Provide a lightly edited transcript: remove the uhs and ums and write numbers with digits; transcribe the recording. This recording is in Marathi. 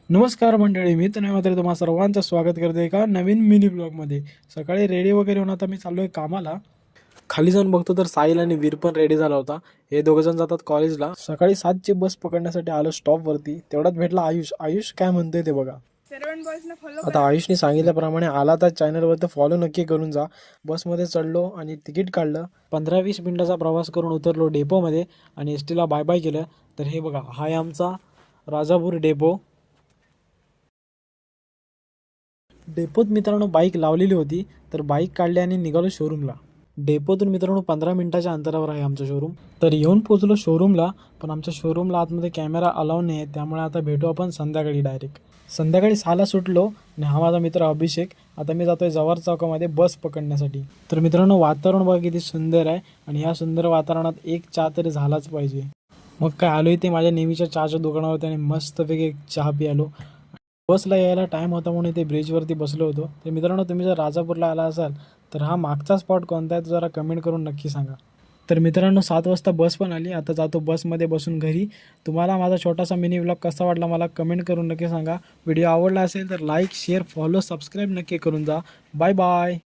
नमस्कार मंडळी, मी तर मात्र तुम्हा सर्वांचं स्वागत करते एका नवीन मिनी ब्लॉगमध्ये. सकाळी रेडी वगैरे होऊन आता मी चाललो आहे कामाला. खाली जाऊन बघतो तर साहिल आणि वीर पण रेडी झाला होता. हे दोघंजण जातात कॉलेजला. सकाळी 7ची बस पकडण्यासाठी आलो स्टॉपवरती. तेवढ्यात भेटला आयुष. आयुष काय म्हणतोय ते बघा. आता आयुषने सांगितल्याप्रमाणे आला तर चॅनलवर फॉलो नक्की करून जा. बसमध्ये चढलो आणि तिकीट काढलं. 15-20 मिनिटाचा प्रवास करून उतरलो डेपोमध्ये आणि एस टीला बाय बाय केलं. तर हे बघा, हा आहे आमचा राजापूर डेपो. डेपोत मित्रांनो बाईक लावलेली होती, तर बाईक काढली आणि निघालो शोरूमला. डेपोतून मित्रांनो 15 मिनिटाच्या अंतरावर आहे आमचं शोरूम. तर येऊन पोचलो शोरूमला, पण आमच्या शोरूमला आतमध्ये कॅमेरा अलाव नाही आहे, त्यामुळे आता भेटू आपण संध्याकाळी डायरेक्ट. संध्याकाळी 6ला सुटलो आणि हा माझा मित्र अभिषेक. आता मी जातोय जव्हार चौकामध्ये बस पकडण्यासाठी. तर मित्रांनो, वातावरण बघा किती सुंदर आहे आणि या सुंदर वातावरणात एक चहा तरी झालाच पाहिजे. मग काय, आलो इथे माझ्या नेहमीच्या चहाच्या दुकानावरती आणि मस्तपैकी एक चहा पियालो. बसला यायला टाईम होता म्हणून इथे ब्रिजवरती बसलो होतो. तर मित्रांनो, तुम्ही जर राजापूरला आला असाल तर हा मागचा स्पॉट कोणता आहे तो जरा कमेंट करून नक्की सांगा. तर मित्रांनो, 7 वाजता बस पण आली. आता जातो बसमध्ये बसून घरी. तुम्हाला माझा छोटासा मिनी व्लॉग कसा वाटला मला कमेंट करून नक्की सांगा. व्हिडिओ आवडला असेल तर लाईक, शेअर, फॉलो, सबस्क्राईब नक्की करून जा. Bye bye.